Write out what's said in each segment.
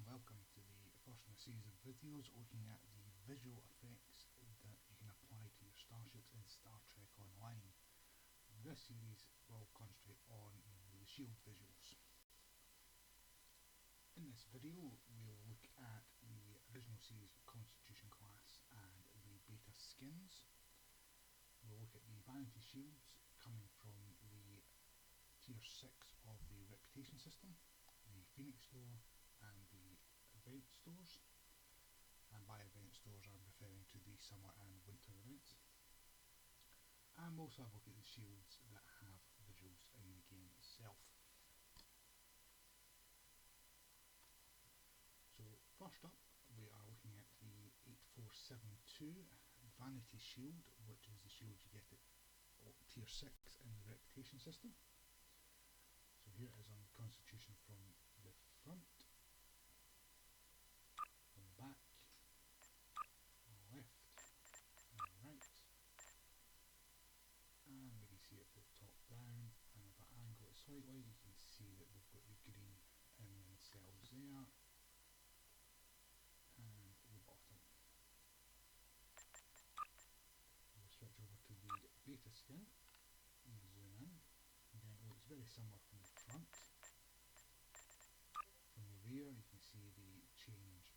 welcome to the first in a series of videos looking at the visual effects that you can apply to your starships in Star Trek Online. This series will concentrate on the shield visuals. In this video we'll look at the original series Constitution class and the beta skins. We'll look at the Vanity shields coming from the Tier 6 of the Reputation system, the Phoenix store and the event stores, and by event stores I'm referring to the summer and winter events. And we'll also have a look at the shields that have visuals in the game itself. So first up we are looking at the 8472 Vanity shield, which is the shield you get at Tier 6 in the Reputation system. So here it is on the Constitution from the front, from the back, left and right, and we can see it from the top down, and if I angle it slightly you can see that we've got the green in the cells there, and the bottom. We'll switch over to the beta skin and zoom in. Again, it looks very similar from the front. From the rear you can see the change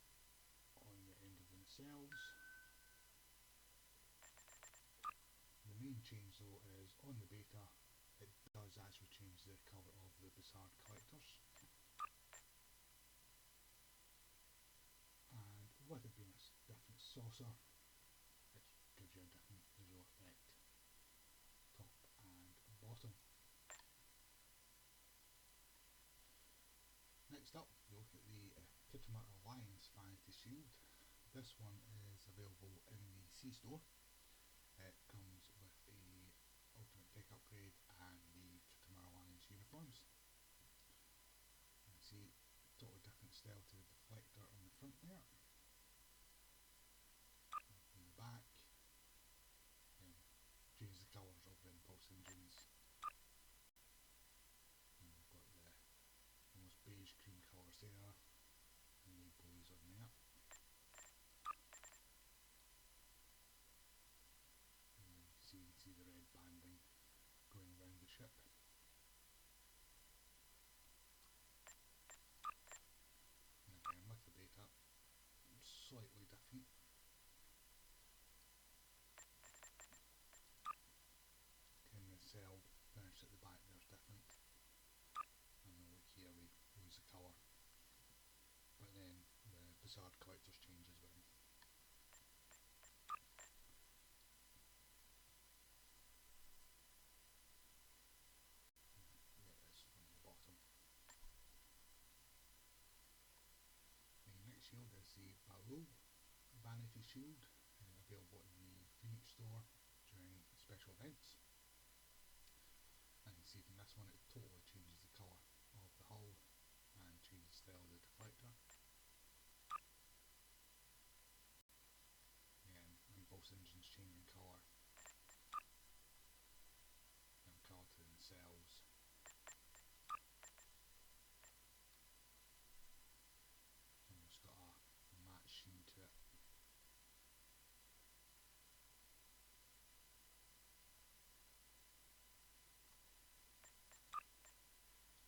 on the end of the nacelles. The main change though is on the beta it does actually change the colour of the Bizarre collectors, and with it being a different saucer it gives you a different visual effect, top and bottom. Next up we look at the Titima Alliance Vanity shield. This one is available in the C store. It comes with the Ultimate Tech upgrade and the Titima Alliance uniforms. You can see totally different style to the deflector on the front there. On the back, change the colours of the impulse engines. And we've got the almost beige cream colours there, and the blues on there. And you can see the red banding going around the ship. And again with the beta, slightly different. Again the cell finish at the back there is different, and then look here we lose the colour, but then the Bizarre collectors change as well. There it is from the bottom. The next shield is the Baru Vanity shield, available in the Phoenix store during special events. And you can see from this one it totally changes the colour of the hull and changes the style of the deflector. Again, impulse engines changing colour, and colour to the nacelles. And it's got a matte sheen to it.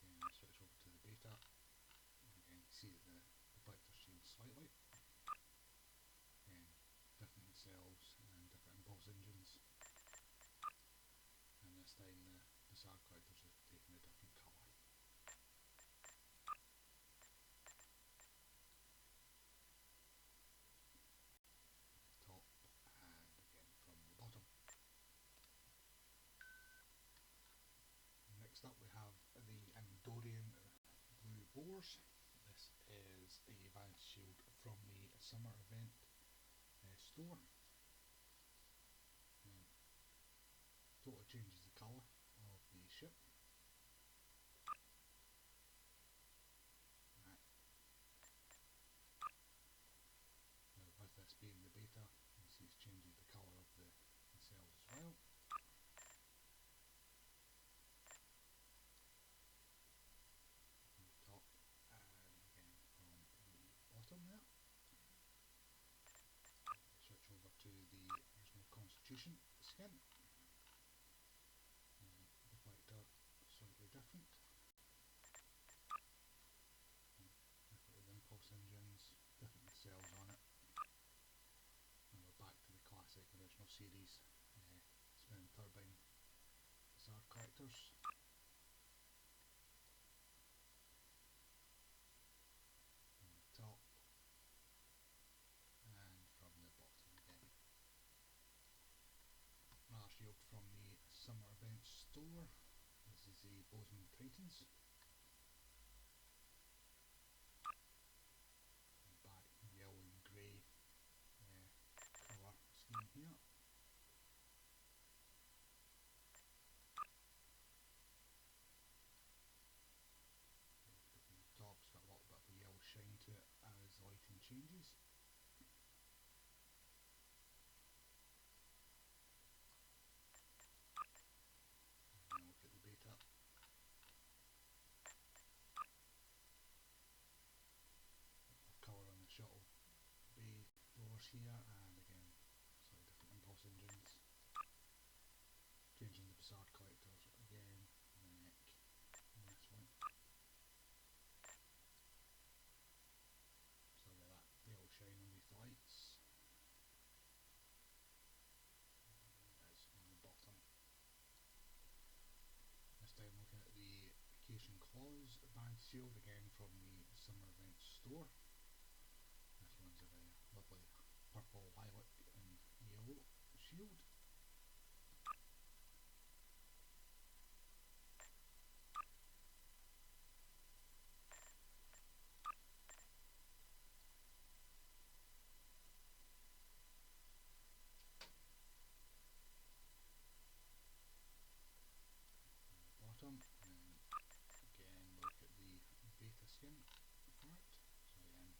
Again, switch over to the beta, and again you see that the deflectors change slightly. Again, different nacelles and different impulse engines, and this time the Bizarre collectors have taken a different colour. Top and again from the bottom. Next up we have the Andorian Blue Boars. This is a Vanity shield from the summer event store. Totally changes the colour of the ship. Right. Now with this being the beta, you can see it's changing the colour of the cells as well. From the top and again from the skin. Deflector slightly different. With impulse engines, different cells on it. And we're back to the classic original series spinning turbine bizarre collectors. From the top and from the bottom again. Another shield from the Summer Event store. This is the Bozeman Titans. Back yellow and grey colour scheme here. From the top, it's got a little bit of a yellow shine to it as the lighting changes. And look at the beta. Colour on the shuttle bay doors here, and again slightly different impulse engines. Changing the bizarre collectors again on the neck on this one. So get that yellow shine underneath the lights. It's on the bottom. This time looking at the Vacation Claws Vanity shield, again from the Summer Event store. This one's a very lovely purple, lilac and yellow shield. Bottom, and again look at the beta skin for it. So again,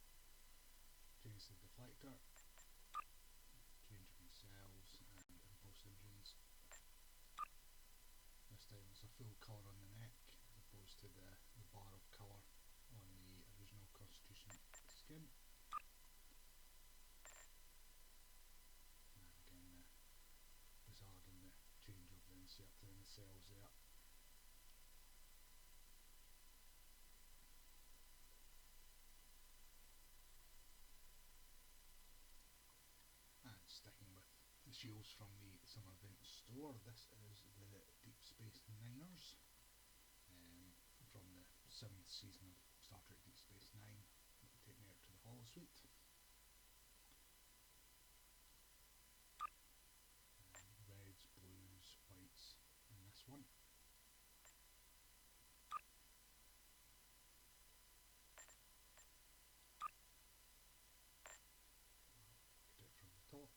change the deflector, changing the cells and impulse engines. This time it's a full colour on the neck as opposed to the bar of colour on the original Constitution skin. And again the bizarre and the change of the insert in the cells there. And sticking with the shields from the Summer Event store, this is the Deep Space Niners from the 7th season of Star Trek Deep Space Nine. Take me out to the holosuite. Reds, blues, whites in this one. Get it from the top.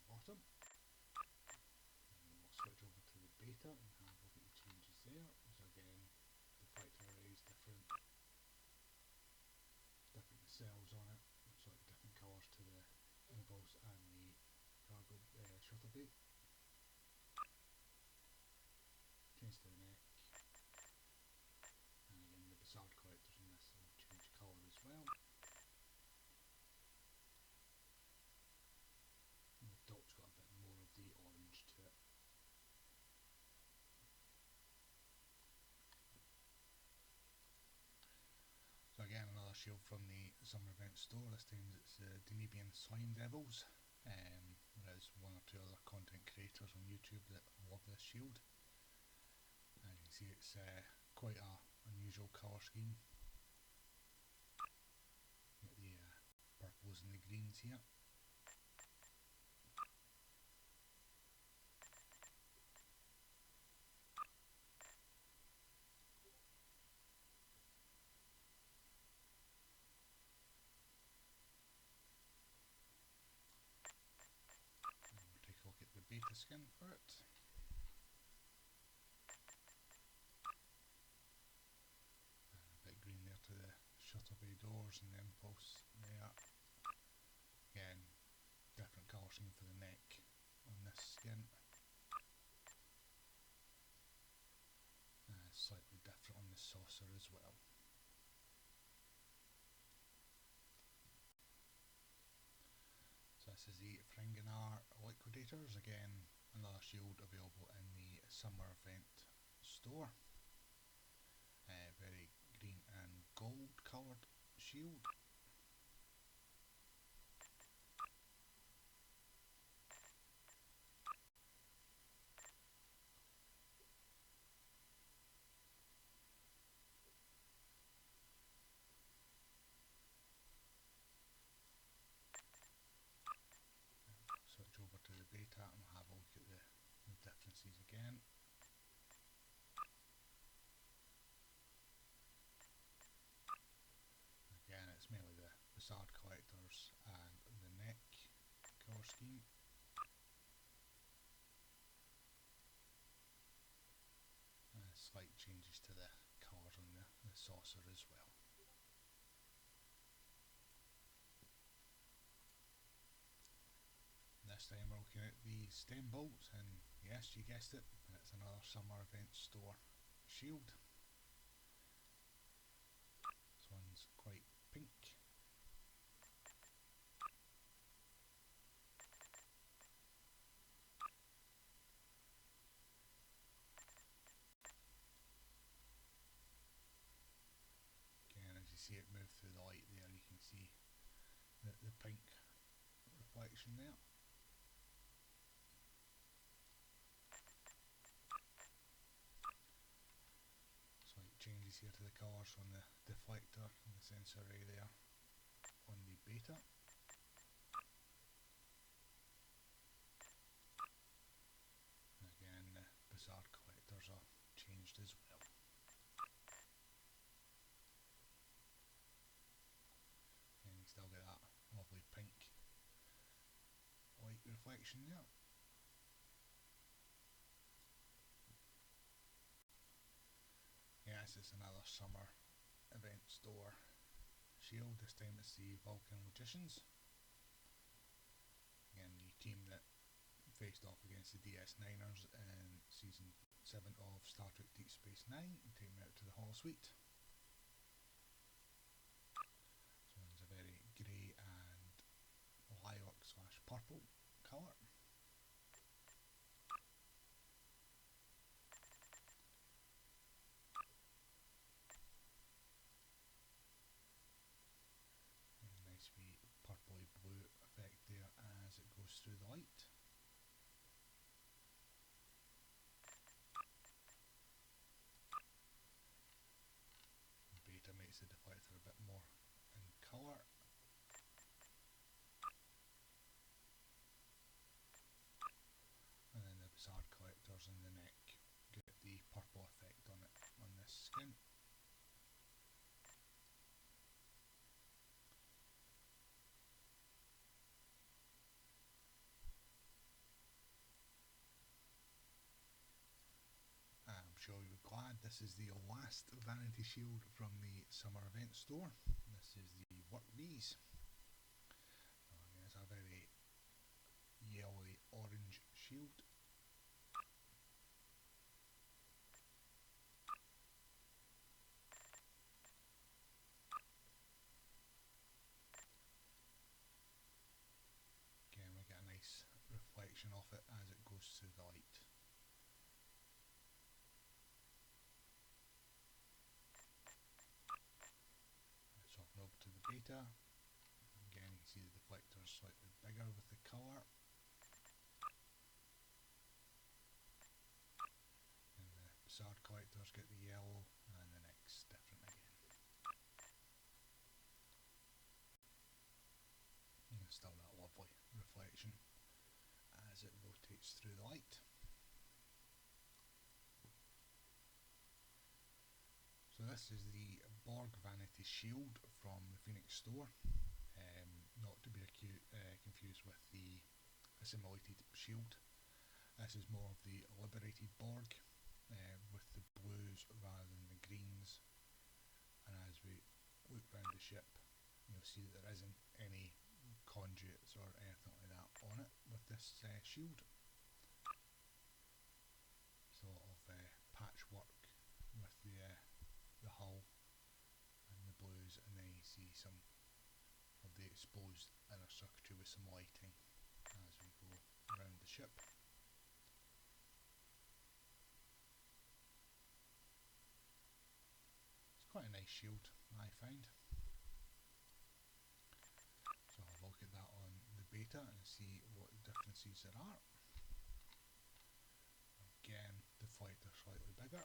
Bottom. And we'll switch over to the beta and have a look at the changes there. So again, deflector arrays different cells on it, slightly different colours to the impulse and the cargo shuttle bay. Change to the neck, and again the bizarre collectors in this will change colour as well. And the top's got a bit more of the orange to it. So again, another shield from the Summer Event store. This time it's the Danubian Slime Devils. There is one or two other content creators on YouTube that love this shield. As you can see, it's quite a unusual colour scheme. Got the purples and the greens here. Take a look at the beta skin for it. A bit green there to the shuttle bay doors and the impulse there. Again, different colour scheme for the neck on this skin. Slightly different on the saucer as well. collectors, again another shield available in the summer event store. Very green and gold coloured shield. Switch over to the beta and we'll have a look at the differences again. Again, it's mainly the facade collectors and the neck colour scheme. Slight changes to the colours on the saucer as well. This time we're looking at the stem bolts, and yes, you guessed it, it's another summer event store shield. This one's quite pink. Again, as you see it move through the light there, you can see the pink reflection there. Slight changes here to the colours on the deflector and the sensor array there on the beta. And again, the bizarre collectors are changed as well. And you still get that lovely pink light reflection there. Yes, it's another summer event store shield. This time it's the Vulcan Logicians. Again, the team that faced off against the DS9ers in Season 7 of Star Trek Deep Space Nine and taking them out to the holosuite. This one's a very grey and lilac / purple colour. Nice wee purpley blue effect there as it goes through the light. Beta makes the deflector a bit more in colour. And then the bizarre collectors in the neck get the purple effect on it on this skin. I'm sure you're glad this is the last Vanity shield from the summer event store. This is the Work Bees. It's a very yellowy orange shield. Again, we get a nice reflection off it as it goes through the light. Swapping over to the beta. Again, you can see the deflector is slightly bigger with the colour. And the bizarre collectors get the yellow, and the neck's different again. And still that lovely reflection as it rotates through the light. So this is the Borg Vanity shield from the Phoenix store, not to be confused with the assimilated shield. This is more of the liberated Borg, with the blues rather than the greens. And as we look around the ship, you'll see that there isn't any conduits or anything like that on it with this shield. It's a lot of patchwork with the hull and the blues, and then you see some of the exposed inner circuitry with some lighting as we go around the ship. shield I find. So I'll have a look at that on the beta and see what differences there are. Again, deflector slightly bigger.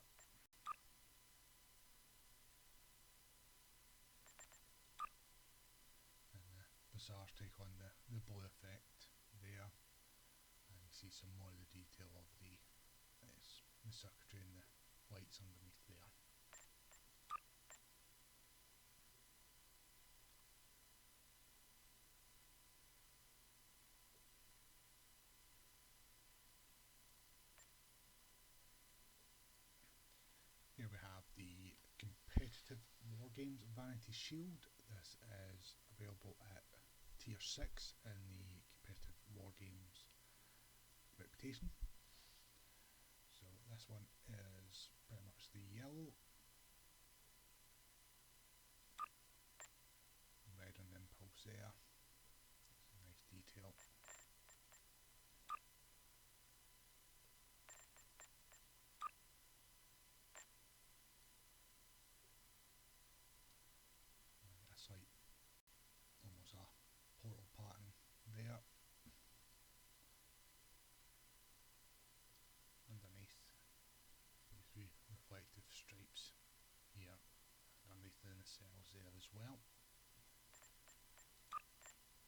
And the Bazaars take on the blue effect there. And you see some more of the detail of the circuitry and the lights underneath there. Here we have the competitive war games Vanity Shield. This is available at tier 6 in the competitive war games reputation. So this one is pretty much the yellow, red on the impulse there. It's a nice detail. A slight, almost a portal pattern there. Underneath, these three reflective stripes here, underneath the nacelles there as well.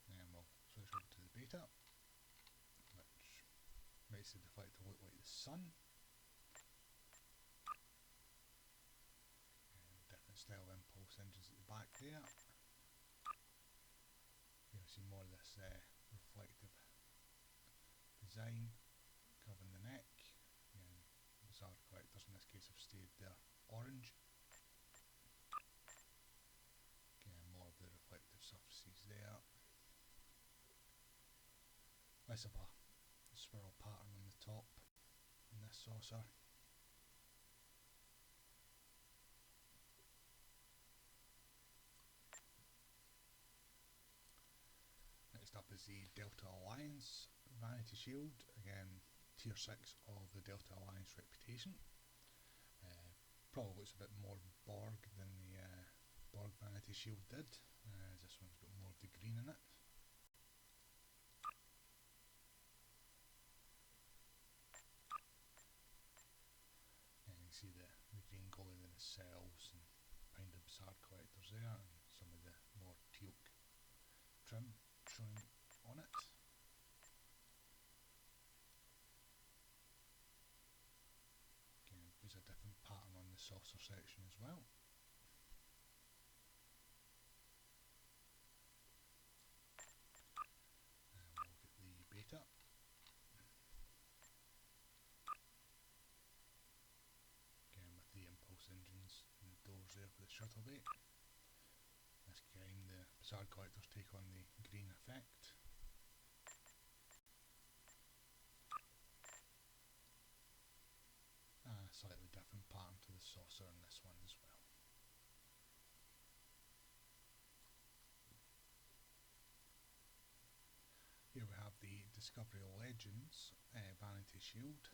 Then we'll switch over to the beta, which makes the deflector look like the sun. Different style impulse engines at the back there. You'll see more of this reflective design covering the neck. Again, Bazaar collectors in this case have stayed there orange. Again, more of the reflective surfaces there. Less of a swirl pattern on the top in this saucer. Next up is the Delta Alliance Vanity Shield, again tier 6 of the Delta Alliance reputation. Probably looks a bit more Borg than the Borg Vanity Shield did, as this one's got more of the green in it. And you can see the green glowing in the cells and behind the Bazaar collectors there, and some of the more teal trim showing on it. Again, there's a different pattern on the saucer section as well. And we'll get the beta. Again with the impulse engines and the doors there for the shuttle bay. This time the Bazaar collectors take on the green effect. A slightly different pattern to the saucer in this one as well. Here we have the Discovery Legends Vanity Shield.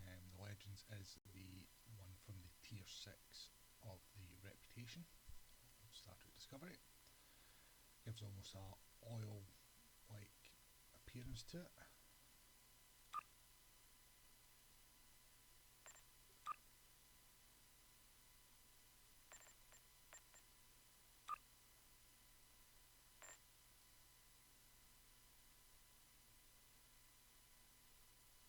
The Legends is the one from the tier 6 of the reputation of Star Trek Discovery. Gives almost a oil-like appearance to it.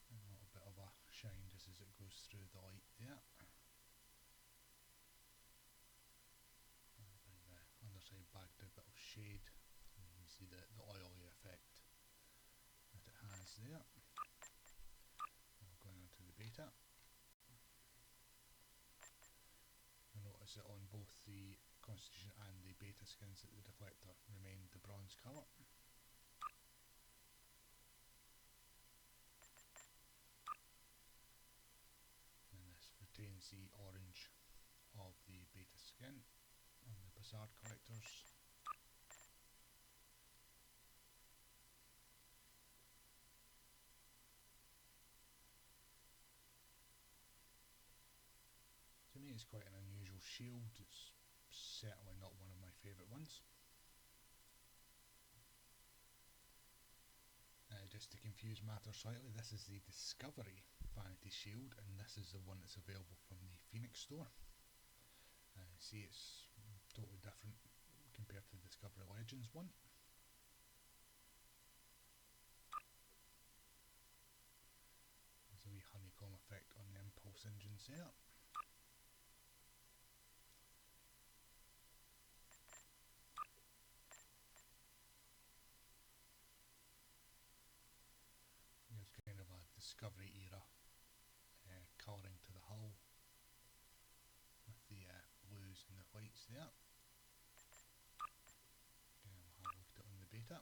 And a little bit of a shine just as it goes through the light there. And the underside bagged a bit of shade. And you can see the oily effect that it has there. Now going on to the beta. You'll notice that on both the Constitution and the beta skins that the deflector remained the bronze colour. And this retains the orange of the beta skin on the Bazaar collectors. To me it's quite an unusual shield. It's certainly not one of my favourite ones. Just to confuse matters slightly, this is the Discovery Vanity Shield, and this is the one that's available from the Phoenix store. See, it's totally different compared to the Discovery Legends one. There's a wee honeycomb effect on the impulse engines there. There's kind of a Discovery era colouring to the hull with the blues and the whites there. Again, we'll have a look at it on the beta.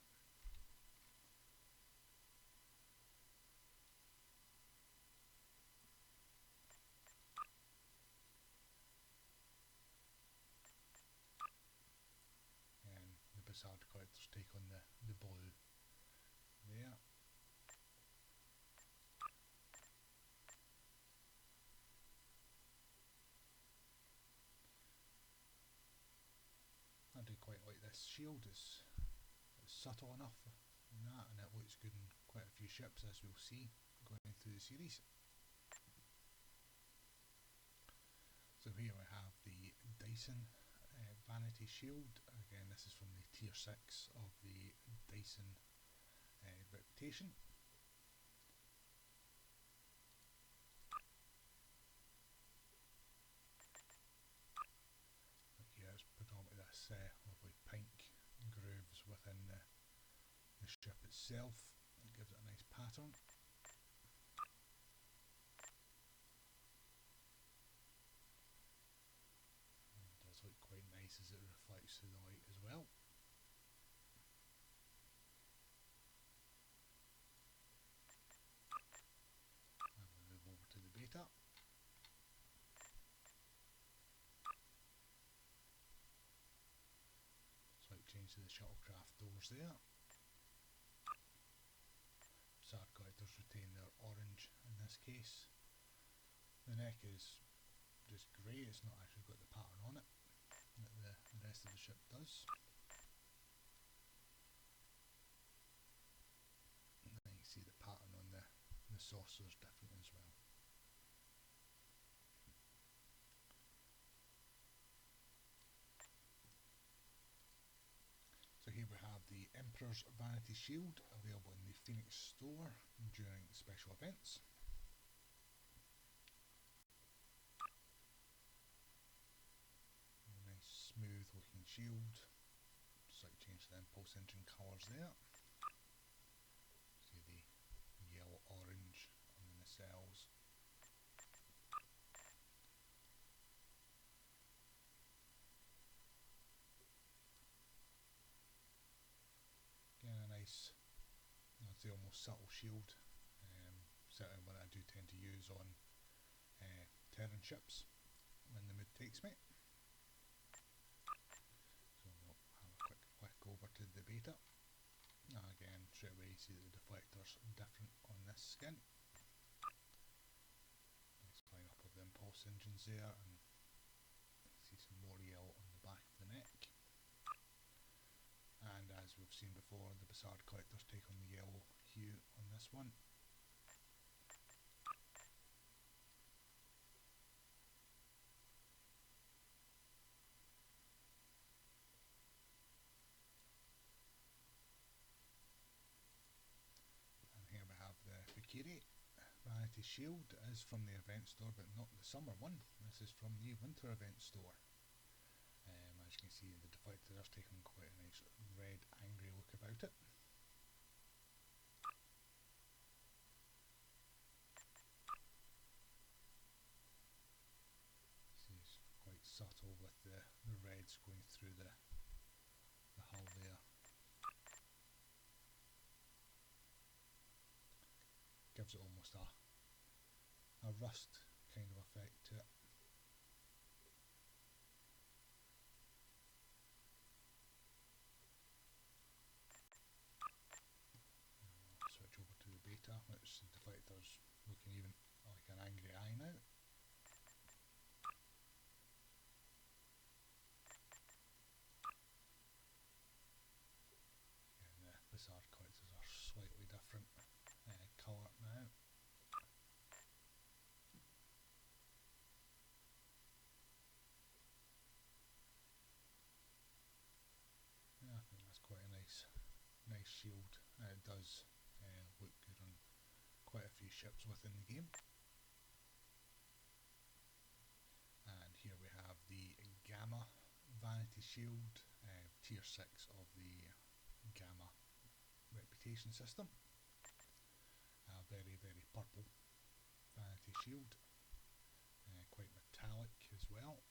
And the Bizarre collectors take on the blue there. I do quite like this shield, it's subtle enough in that, and it looks good in quite a few ships, as we'll see going through the series. So here we have the Dyson Vanity Shield. Again, this is from the tier 6 of the Dyson reputation. Here it's predominantly this lovely pink grooves within the ship itself. It gives it a nice pattern. It does look quite nice as it reflects through the light as well. And we move over to the beta. Slight change to the shuttlecraft doors there. Bizarre collectors retain their orange in this case. The neck is just grey, it's not actually got the pattern on it that the rest of the ship does. And then you can see the pattern on the saucer is different as well. So here we have the Emperor's Vanity Shield, available in the Phoenix store during special events. A nice smooth looking shield, slight change to the impulse engine colours there. See the yellow orange on the nacelles. Again, a nice, I'd say almost subtle shield, certainly one I do tend to use on Terran ships when the mood takes me. So we'll have a quick flick over to the beta. Again, straight away you see that the deflector's different on this skin. Nice line up of the impulse engines there, and you see some more yellow on the back of the neck. And as we've seen before, the Bizarre collectors take on the yellow hue on this one. And here we have the Bikiri Vanity Shield. It is from the event store, but not the summer one. This is from the winter event store. As you can see, the deflector does take on quite a nice red, angry look about it. See, it's quite subtle with the reds going through the hull there. Gives it almost a rust kind of effect to it. Switch over to the beta, which the deflector's looking even like an angry eye now. ships within the game. And here we have the Gamma Vanity Shield, tier 6 of the Gamma reputation system. A very, very purple Vanity Shield, quite metallic as well.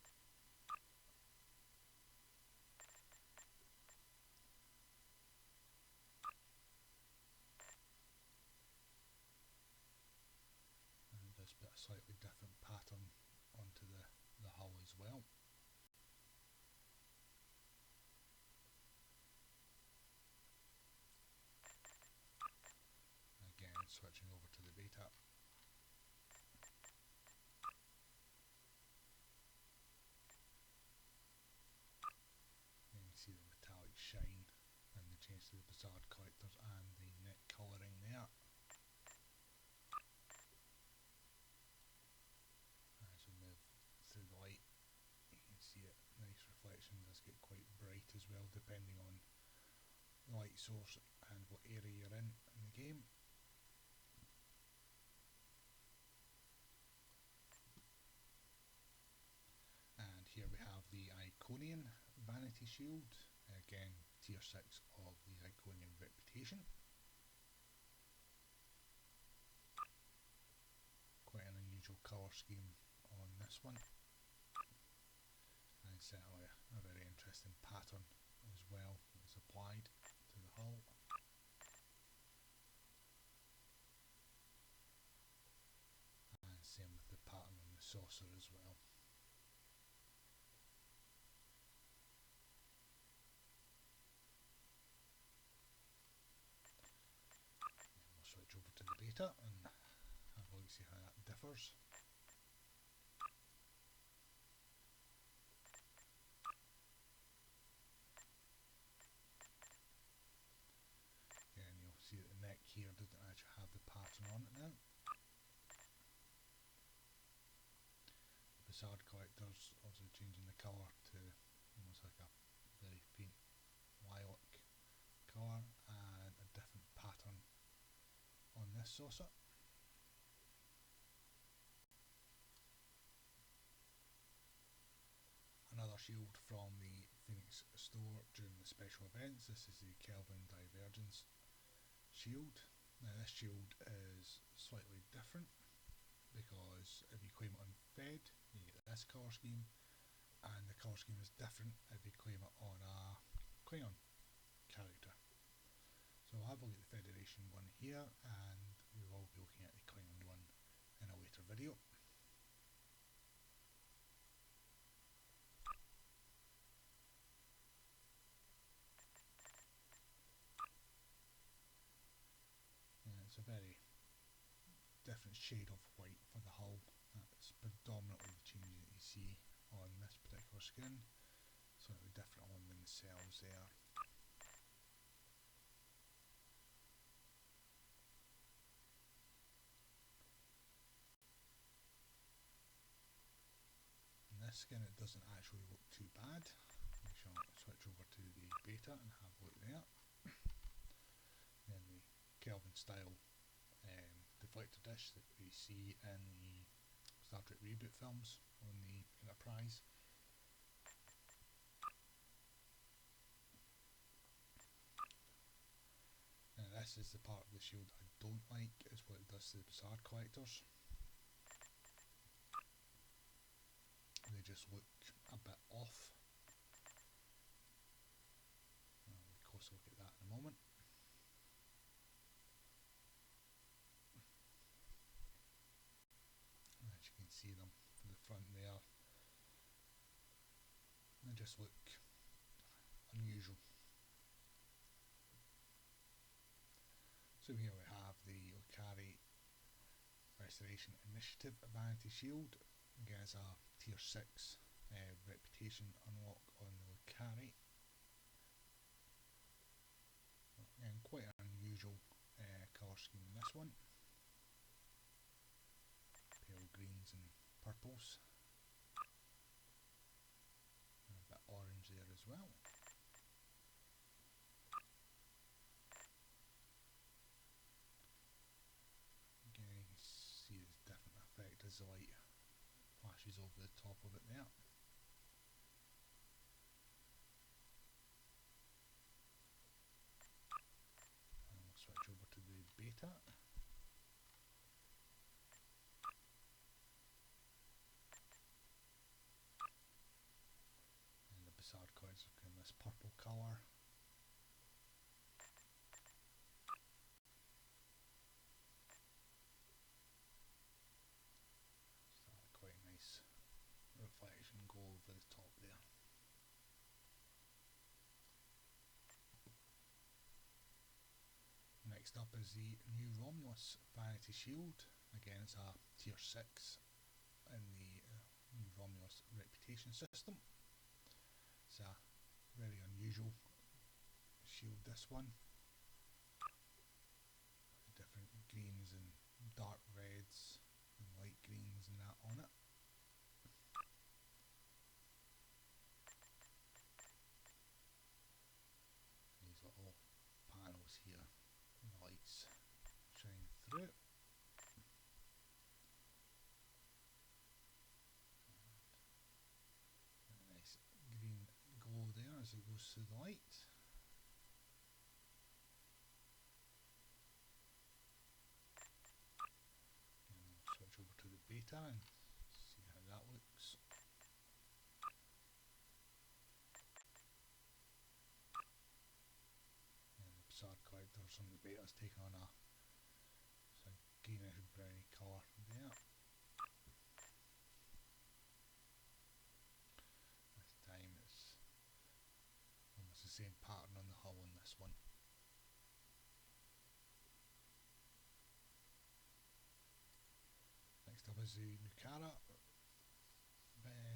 And does put a slightly different pattern onto the hull as well. Again, switching over to the beta. You can see the metallic shine and the change to the Bizarre collectors and the neck colouring there. As we move through the light, you can see it, nice reflection, does get quite bright as well depending on the light source and what area you're in the game. And here we have the Iconian Vanity Shield, again tier 6 of the Iconian reputation. Quite an unusual colour scheme on this one, and certainly a very interesting pattern as well that's applied to the hull. And same with the pattern on the saucer as well. And we'll switch over to the beta and have a look, see how that differs. And you'll see that the neck here doesn't actually have the pattern on it now. The Bizarre collectors also changing the colour to almost like a very faint lilac colour and a different pattern on this saucer. Another shield from the Phoenix store during the special events. This is the Kelvin Divergence shield. Now this shield is slightly different because if you claim it on Fed, you get this colour scheme, and the colour scheme is different if you claim it on a Klingon character. So we'll have a look at the Federation one here, and we will be looking at the Klingon one in a later video. It's a very different shade of white for the hull. That's predominantly the changes that you see on this particular skin. Slightly different on the cells there. In this skin it doesn't actually look too bad. We shall switch over to the beta and have a look there. Then the Kelvin style deflector dish that we see in the Star Trek reboot films on the Enterprise. Now this is the part of the shield I don't like, is what it does to the Bizarre collectors. They just look a bit off. We'll have a closer look at that in a moment. As you can see them from the front there, they just look unusual. So here we have the Okari Restoration Initiative Vanity Shield. Again, it's a tier 6 reputation unlock on the Okari. And quite an unusual colour scheme in this one. Pale greens and purples. And a bit orange there as well. Again, you can beta. And the Bizarre coins are in this purple colour. Quite a nice reflection go over the top there. Next up is the new Romulus Vanity Shield. Again, it's a tier 6 in the new Romulus reputation system. It's a very unusual shield, this one. Different greens and dark reds and light greens and that on it. These little panels here, and the lights shine through. And a nice green glow there as it goes through the light. And we'll switch over to the beta and see how that looks. Bizarre collectors on the beta's taking on a sort of greenish browny colour there. This time it's almost the same pattern on the hull on this one. Next up is the Nucara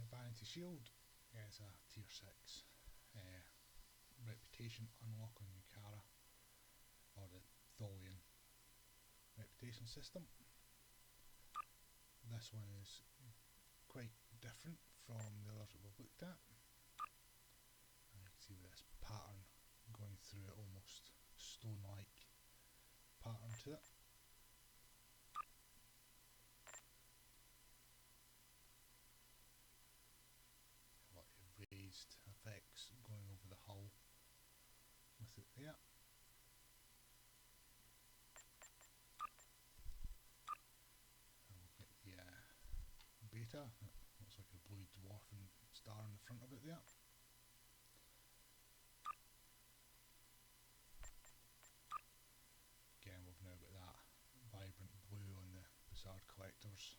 Vanity Shield. Yeah, it's a tier 6 reputation unlock on Nucara, or the Tholian reputation system. This one is quite different from the others that we've looked at. And you can see this pattern going through it, almost stone-like pattern to it. A lot of raised effects going over the hull with it there. Beta, it looks like a blue dwarf and star in the front of it there. Again, we've now got that vibrant blue on the Bizarre collectors.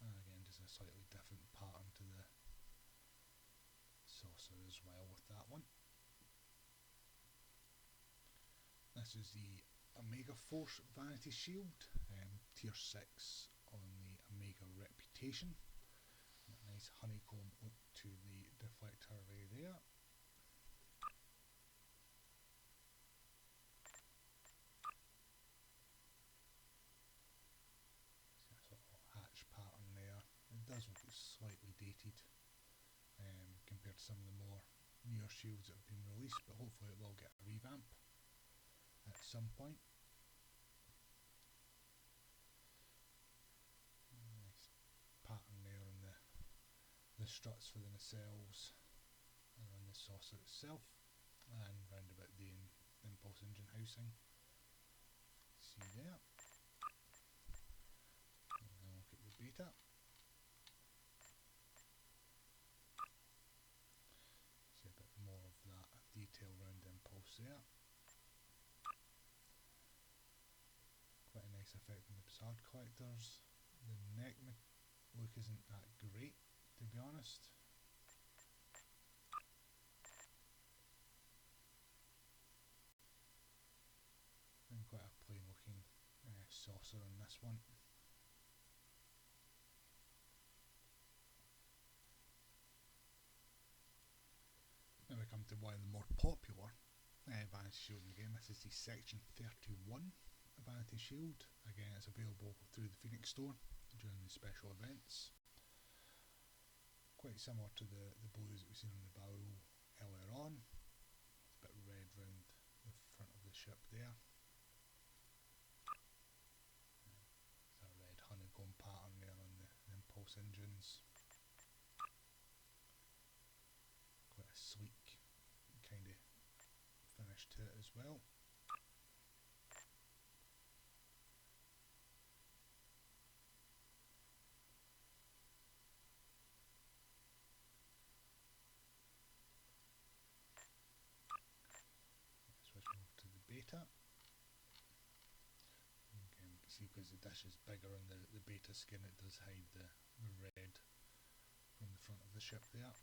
And again, just a slightly different pattern to the saucer as well with that one. This is the Omega Force Vanity Shield, tier 6 on the Omega reputation. A nice honeycomb look to the deflector array there. See a sort of hatch pattern there. It does look slightly dated compared to some of the more newer shields that have been released, but hopefully it will get a revamp at some point. Nice pattern there on the struts for the nacelles and on the saucer itself, and round about the impulse engine housing. See there. And then look at the beta. See a bit more of that detail around the impulse there. Quite a nice effect on the Bizarre collectors. The neck look isn't that great, to be honest. And quite a plain looking saucer on this one. Now we come to one of the more popular Vanity Shield in the game. This is the Section 31 Vanity Shield. Again, it's available through the Phoenix store during the special events. Quite similar to the blues that we've seen on the bow earlier on. A bit red round the front of the ship there. It's a red honeycomb pattern there on the impulse engines. Quite a sleek kind of see, because the dish is bigger on the beta skin, it does hide the red from the front of the ship there.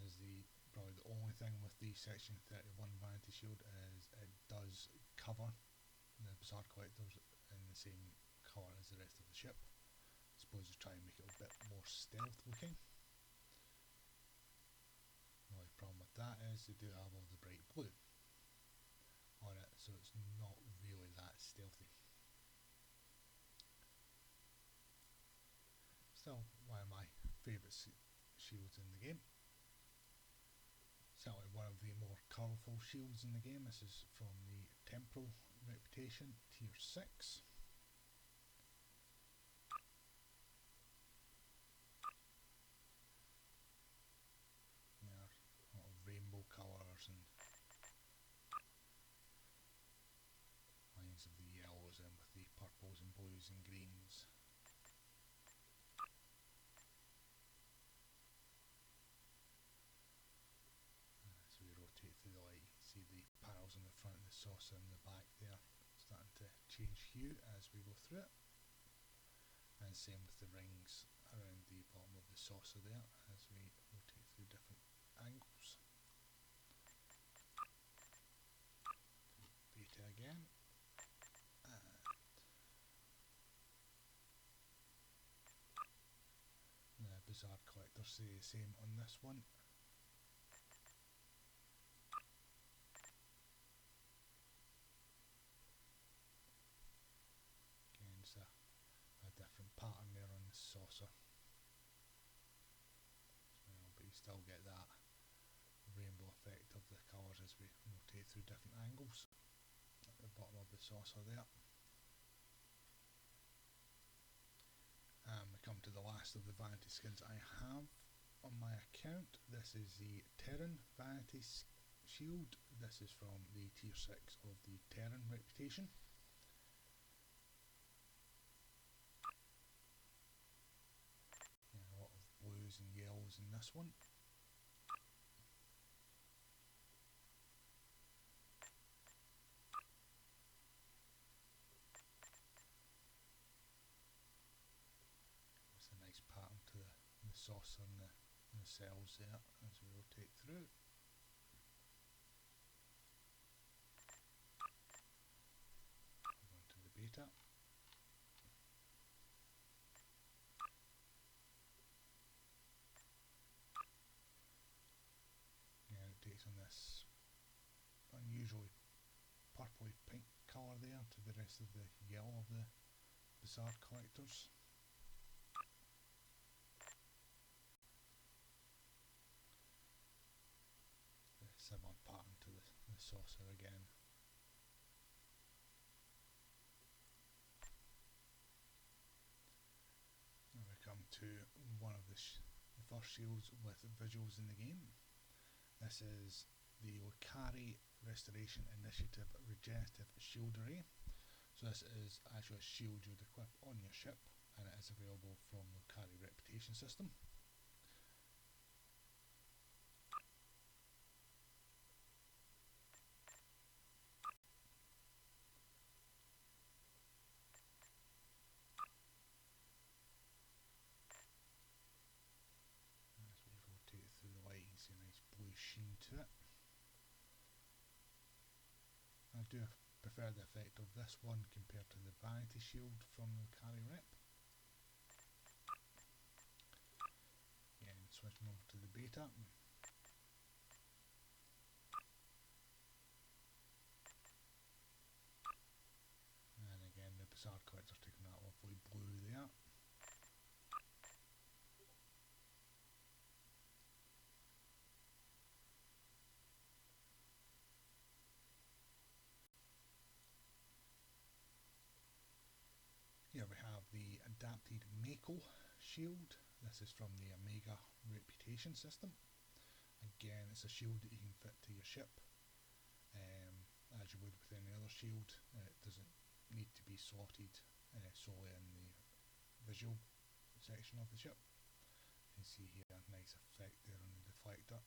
This is probably the only thing with the Section 31 Vanity Shield is it does cover the Bizarre Collectors in the same colour as the rest of the ship. I suppose to try and make it a bit more stealth looking. The only problem with that is they do have all the bright blue on it, so it's not really that stealthy. Still one of my favourite shields in the game. Certainly one of the more colourful shields in the game. This is from the Temporal Reputation Tier 6. There are a lot of rainbow colours and lines of the yellows in with the purples and blues and greens. As we rotate through the light, you can see the panels on the front and the saucer in the back there starting to change hue as we go through it. And same with the rings around the bottom of the saucer there as we rotate through different angles. Beta again. And the Bizarre Collector say the same on this one. Again, just a different pattern there on the saucer. But you still get that rainbow effect of the colours as we rotate through different angles at the bottom of the saucer there. We come to the last of the Vanity skins I have on my account. This is the Terran Vanity Shield. This is from the Tier 6 of the Terran Reputation. Yeah, a lot of blues and yellows in this one. It's a nice pattern to the saucer and the cells there as we rotate through. Move on to the beta. Yeah, it takes on this unusually purpley pink colour there to the rest of the yellow of the Bizarre Collectors. The similar pattern to the saucer again. Now we come to one of the first shields with visuals in the game. This is the Lucari Restoration Initiative Regenerative Shield Array. So this is actually a shield you would equip on your ship, and it is available from Lucari Reputation System. As we rotate through the light, you can see a nice blue sheen to it. I do prefer the effect of this one compared to the Vanity Shield from the Lucari Rep. Again, switching over to the beta. And again, the Bizarre Collector's taking that lovely blue there. Here we have the adapted Mako shield. This is from the Omega Reputation System. Again, it's a shield that you can fit to your ship, as you would with any other shield. It doesn't need to be slotted solely in the visual section of the ship. You can see here a nice effect there on the deflector.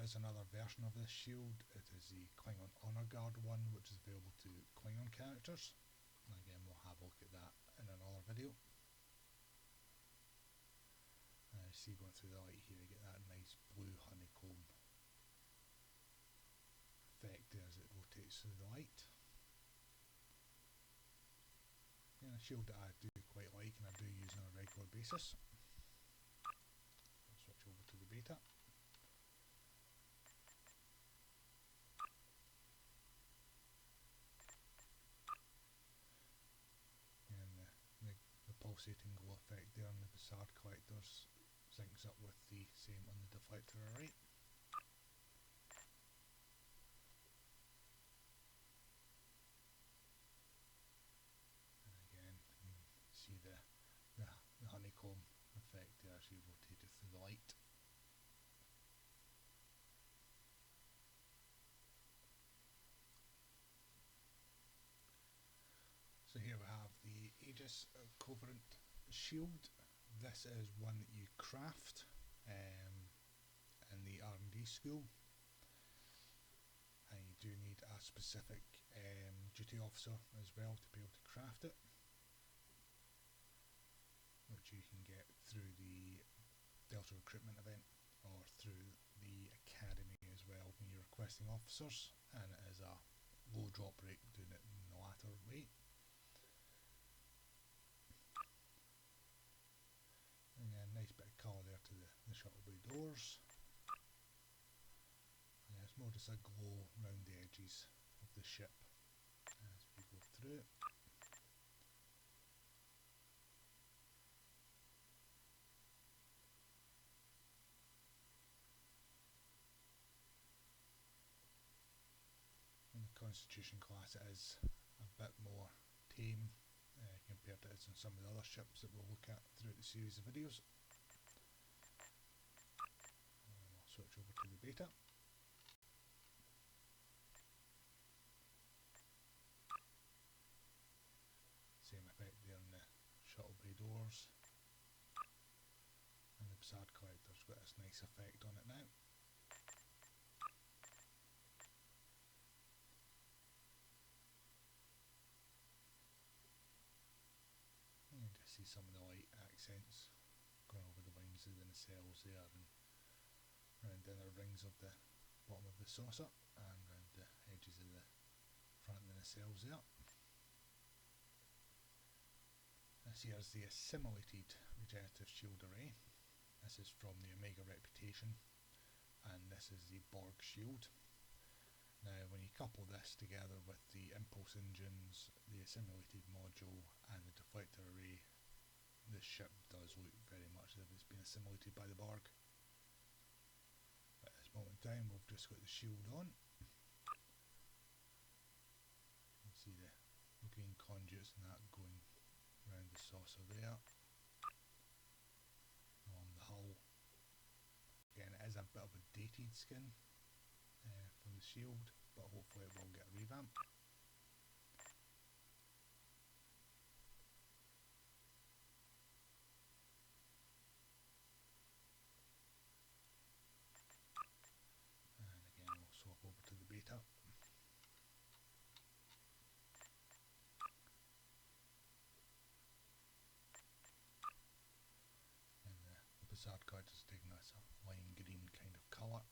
is another version of this shield. It is the Klingon Honor Guard one, which is available to Klingon characters. And again, we'll have a look at that in another video. See, going through the light here, you get that nice blue honeycomb effect there as it rotates through the light. And a shield that I do quite like and I do use on a regular basis. I'll switch over to the beta. And the pulsating glow effect there on the Facade collectors syncs up with the same on the deflector array. And again, you can see the honeycomb effect there as you rotate it through the light. So here we have the Aegis Covenant shield. This is one that you craft in the R&D school, and you do need a specific duty officer as well to be able to craft it, which you can get through the Delta recruitment event or through the academy as well when you're requesting officers, and it is a low drop rate doing it in the latter way. And a nice bit of colour there to the shuttle bay doors. And it's more just a glow around the edges of the ship as we go through. In the Constitution class it is a bit more tame compared to some of the other ships that we'll look at throughout the series of videos. And I'll switch over to the beta. Same effect there on the shuttle bay doors. And the Facade collector's got this nice effect on it now. You can just see some of the light accents going over the wings of the nacelles there and around the inner rings of the bottom of the saucer and around the edges of the front of the nacelles there. This here is the assimilated regenerative shield array. This is from the Omega Reputation, and this is the Borg shield. Now when you couple this together with the impulse engines, the assimilated module and the deflector array, this ship does look very much as if it's been assimilated by the Borg. But at this moment in time we've just got the shield on. You can see the green conduits and that going around the saucer there, along the hull. Again, it is a bit of a dated skin from the shield, but hopefully it will get a revamp. And again, we'll swap over to the beta. And the Facade card is taking this lime green kind of colour.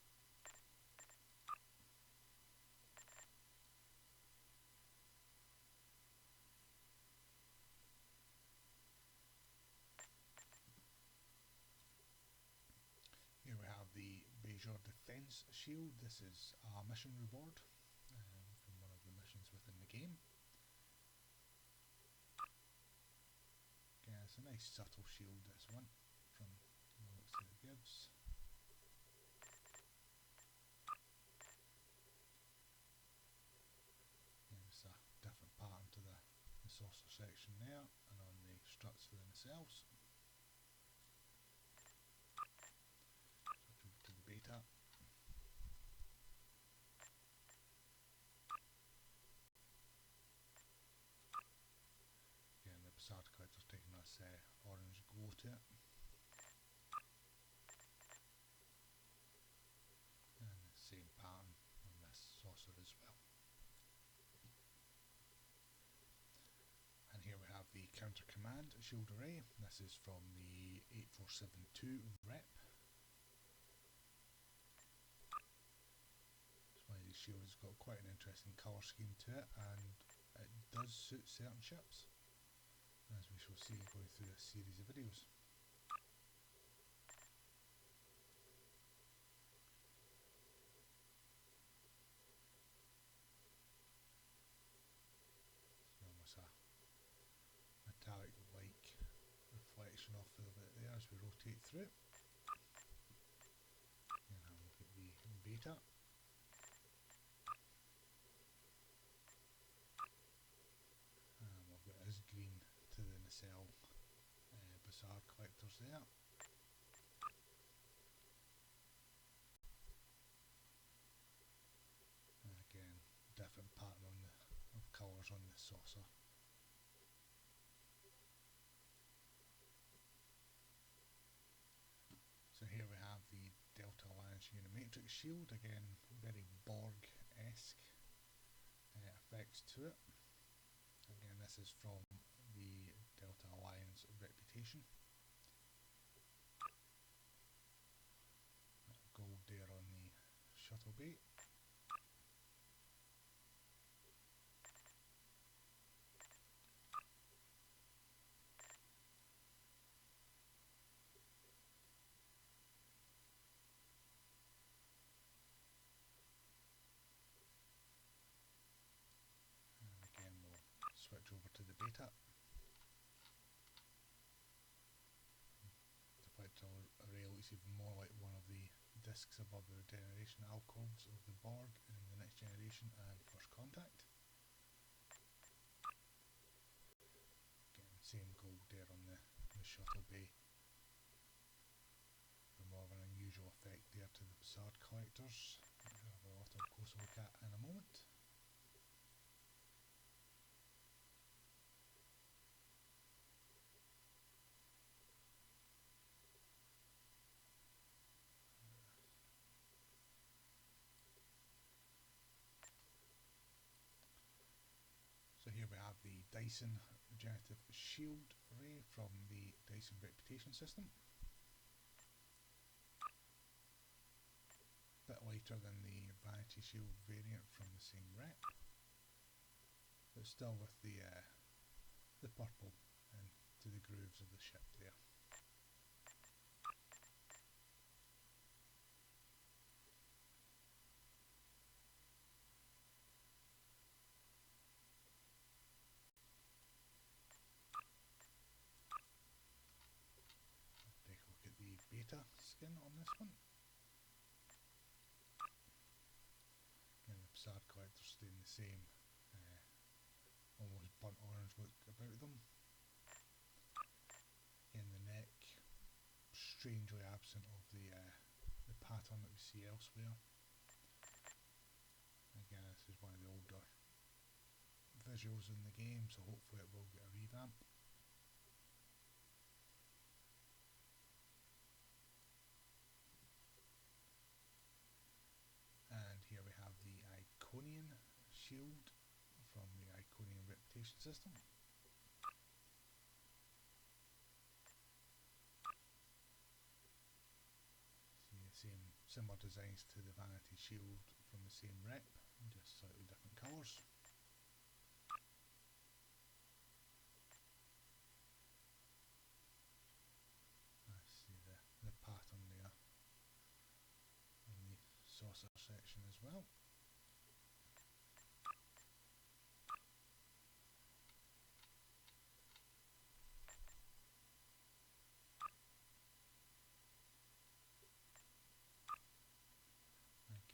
Here we have the Bajor Defense Shield. This is a mission reward from one of the missions within the game. Okay, it's a nice subtle shield, this one, from the looks that it gives. There's a different pattern to the saucer section there and on the struts for the nacelles. To the beta. Again, the Facade collector's taking this orange glow to it. And shield array. This is from the 8472 rep. It's one of these shields that's got quite an interesting colour scheme to it, and it does suit certain ships, as we shall see going through a series of videos. So almost a metallic-like reflection off a little bit there as we rotate through. And have a look at the beta. And we've got his green to the nacelle Bazaar collectors there. And again, different pattern of colours on the saucer. So here we have the Delta Alliance Unimatrix shield, again very Borg-esque effects to it. Again, this is from the Delta Alliance Reputation. Gold there on the shuttle bay. And again, we'll switch over to the beta. The deflector array looks even more like one of the discs above the regeneration alcoves of the Borg in the Next Generation and First Contact. Again, same gold there on the shuttle bay. More of an unusual effect there to the Bazaar collectors, which we'll have a lot of closer look at in a moment. So here we have the Dyson Regenerative Shield array from the Dyson Reputation system. A bit lighter than the Vanity Shield variant from the same rep, but still with the purple into the grooves of the ship there. Take a look at the beta skin on this one. And the Bazaar collectors staying the same, almost burnt orange look about them. In the neck, strangely absent of the pattern that we see elsewhere. Again, this is one of the older visuals in the game, so hopefully it will get a revamp. And here we have the Iconian shield from the Iconian Reputation system. See the same similar designs to the Vanity shield from the same rep, just slightly different colours. See the pattern there in the saucer section as well.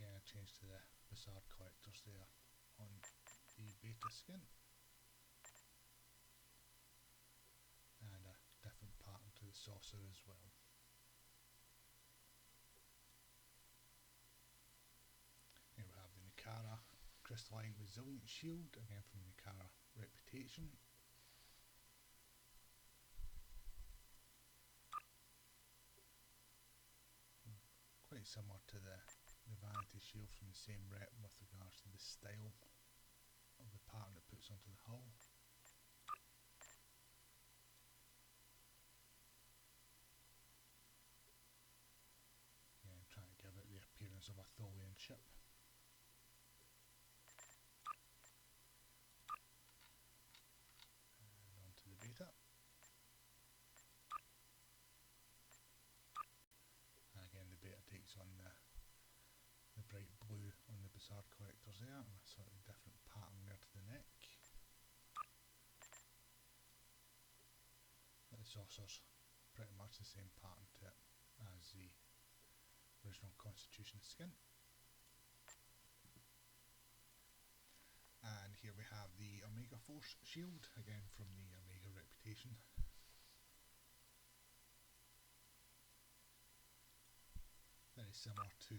Again, a change to the Bazaar collectors there on the beta skin. And a different pattern to the saucer as well. Here we have the Nucara Crystalline Resilient Shield, again from Nucara Reputation. Quite similar to the Vanity shield from the same rep with regards to the style of the pattern it puts onto the hull. facade collectors there, and a slightly different pattern there to the neck. But the saucer's pretty much the same pattern to it as the original Constitution skin. And here we have the Omega Force shield, again from the Omega Reputation. Very similar to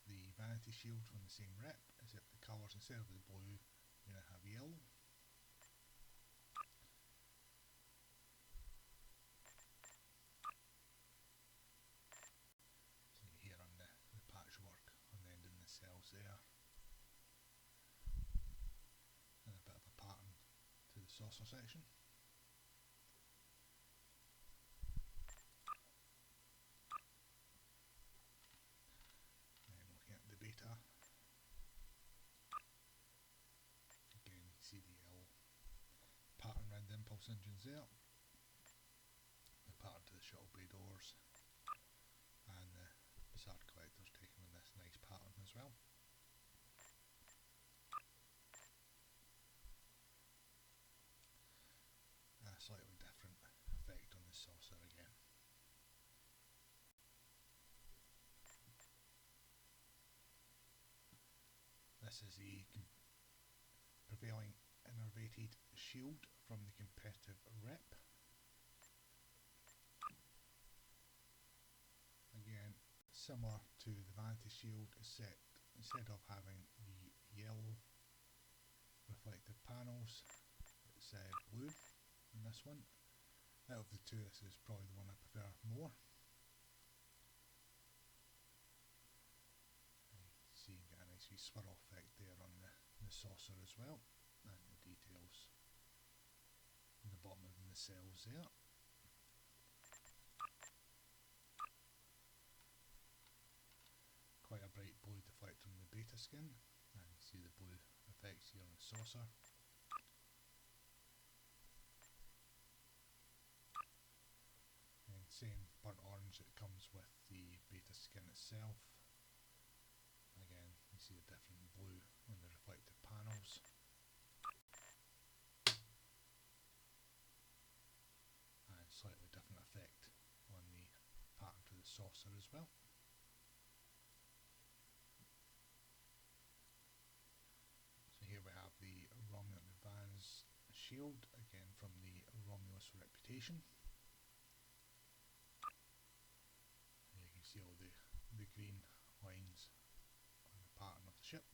the Vanity shield from the same rep, except the colours, instead of the blue, you now have yellow. See here on the patchwork on the end of the cells there, and a bit of a pattern to the saucer section. Then looking at the beta, again you can see the yellow pattern around the impulse engines there, the pattern to the shuttle bay doors, and the facade collectors taking on this nice pattern as well. A slightly different effect on the saucer again. This is the prevailing innervated shield from the competitive rep. Again, similar to the Vanity shield, except instead of having the yellow reflective panels, it's blue in this one. Out of the two, this is probably the one I prefer more. You see, you get a nice wee swirl effect there on the saucer as well, and the details in the bottom of the cells there. Quite a bright blue deflector on the beta skin, and you see the blue effects here on the saucer. And same burnt orange that comes with the beta skin itself. Again, you see a different blue on the reflective panels. And slightly different effect on the pattern to the saucer as well. So here we have the Romulan Advance shield, again from the Romulus Reputation. And you can see all the green lines on the pattern of the ship.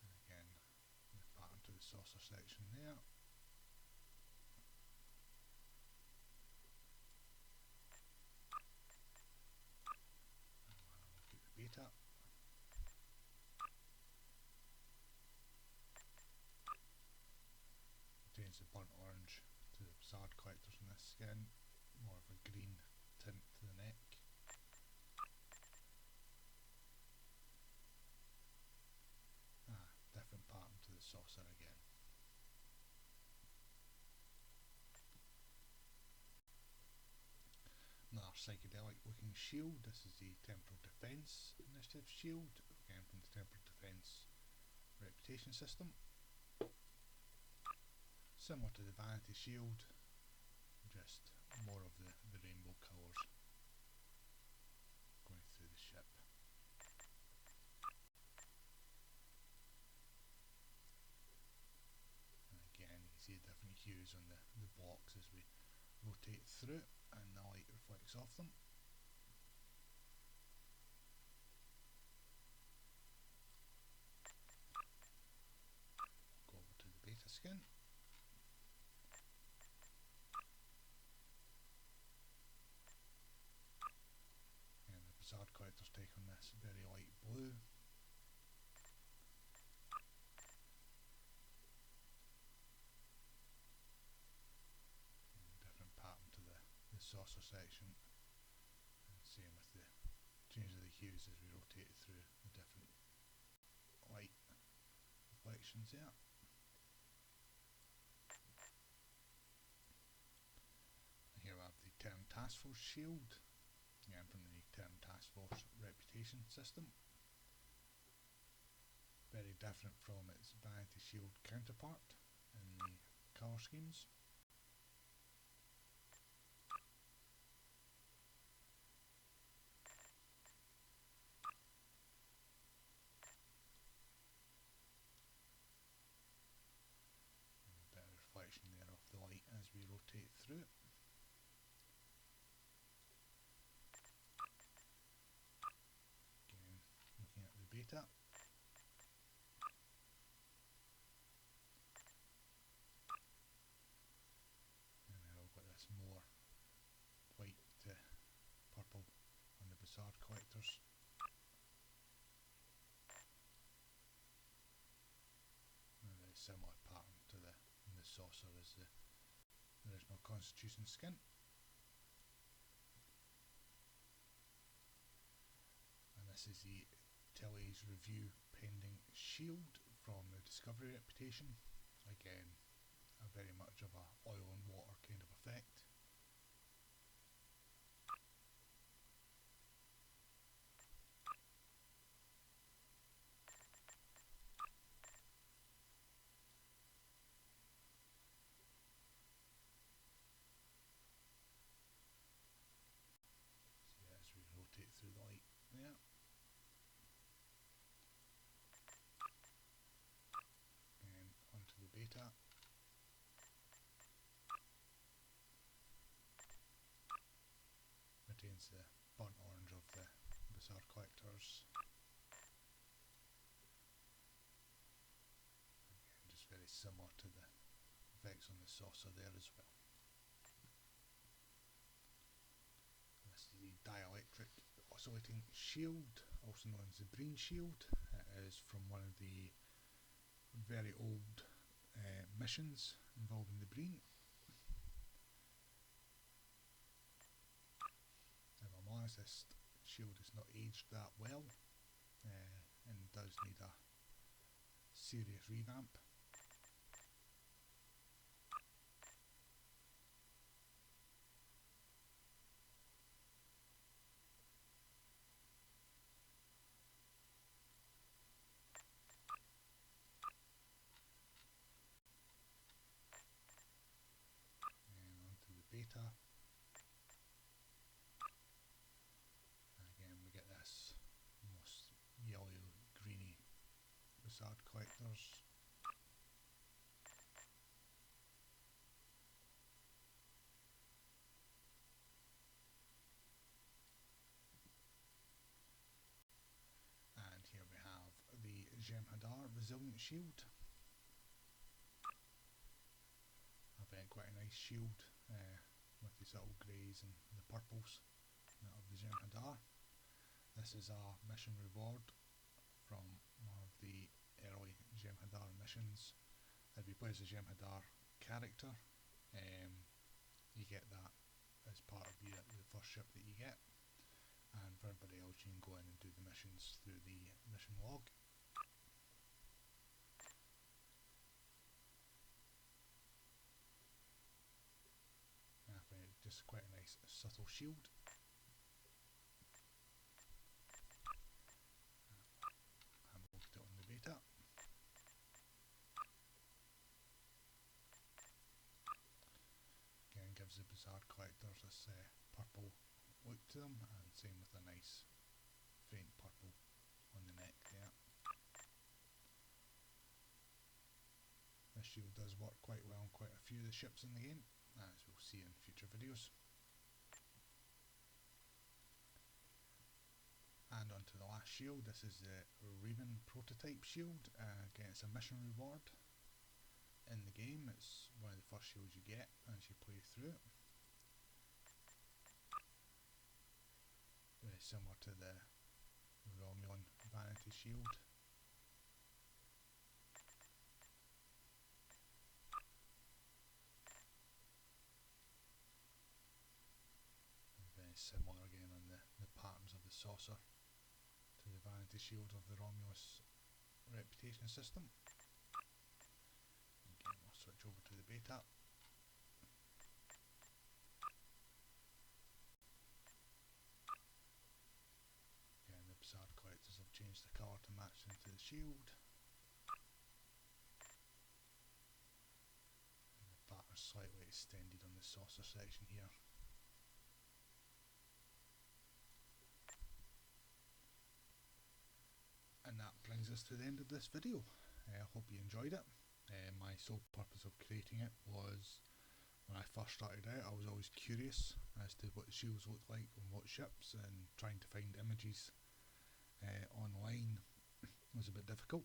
And again, the pattern to the saucer section there. And we'll look at the beta. Retains the burnt orange to the facade collectors in this skin, more of a green tint to the neck. Different pattern to the saucer again. Another psychedelic looking shield. This is the Temporal Defence Initiative shield, again from the Temporal Defence Reputation system. Similar to the Vanity shield, just more of the rainbow colours going through the ship. And again, you can see the different hues on the blocks as we rotate through, and the light reflects off them. Go over to the beta skin. And the facade collectors take on this very light blue. Different pattern to the saucer section, and same with the change of the hues as we rotate through the different light reflections there. Force's shield, again from the Terran Task Force reputation system. Very different from its Vanity shield counterpart in the colour schemes. A bit of reflection there of the light as we rotate through it. Again, looking at the beta. And now we've got this more white to purple on the Bizarre Collectors. A very similar pattern to the saucer as the original Constitution skin. And this is the Tilly's Review Pending Shield from the Discovery reputation. Again, a very much of a oil and water kind of effect. So yeah, as we rotate through the light there. And onto the beta. Retains the burnt orange of the Bizarre Collectors. Again, just very similar to the effects on the saucer there as well. This is the Dielectric Oscillating Shield, also known as the Breen Shield. It is from one of the very old missions involving the Breen. If I'm honest, this shield is not aged that well and does need a serious revamp. And onto the beta. And again we get this almost yellow greeny Bizarre Collectors. And here we have the Jem'Hadar Resilient Shield. Quite a nice shield with these little greys and the purples of the Jem'Hadar. This is a mission reward from one of the early Jem'Hadar missions. If you play as a Jem'Hadar character, you get that as part of the first ship that you get, and for everybody else you can go in and do the missions through the mission log. Just quite a nice subtle shield. And we'll look at it on the beta. Again, gives the Bizarre Collectors this purple look to them, and same with a nice faint purple on the neck there. This shield does work quite well on quite a few of the ships in the game, as we'll see in future videos. And onto the last shield. This is the Raven prototype shield. Again, it's a mission reward in the game. It's one of the first shields you get as you play through it. Very similar to the Romulan Vanity shield. Similar again on the patterns of the saucer to the Vanity shield of the Romulus reputation system. Again, we'll switch over to the beta. shield. And the batter's slightly extended on the saucer section here. And that brings us to the end of this video. I hope you enjoyed it. My sole purpose of creating it was, when I first started out, I was always curious as to what the shields looked like on what ships, and trying to find images online was a bit difficult.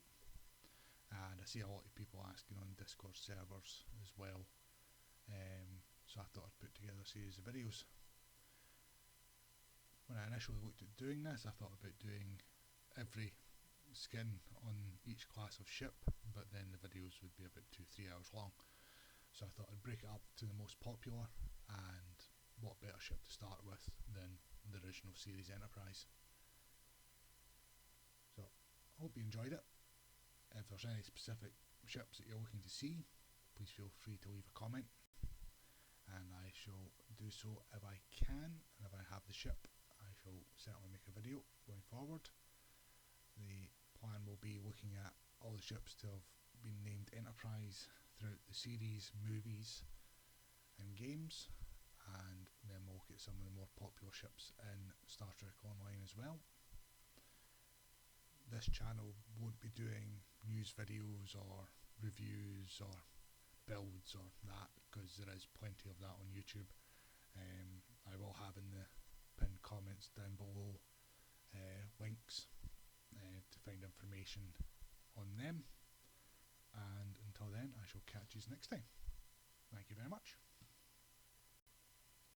And I see a lot of people asking on Discord servers as well. So I thought I'd put together a series of videos. When I initially looked at doing this, I thought about doing every skin on each class of ship, but then the videos would be about 2-3 hours long. So I thought I'd break it up to the most popular, and what better ship to start with than the original series Enterprise. So I hope you enjoyed it. If there's any specific ships that you're looking to see, please feel free to leave a comment, and I shall do so if I can, and if I have the ship I shall certainly make a video going forward. The plan will be looking at all the ships to have been named Enterprise throughout the series, movies and games, and then we'll look at some of the more popular ships in Star Trek Online as well. This channel won't be doing news videos or reviews or builds or that, because there is plenty of that on YouTube. I will have in the pinned comments down below links to find information on them, and until then I shall catch you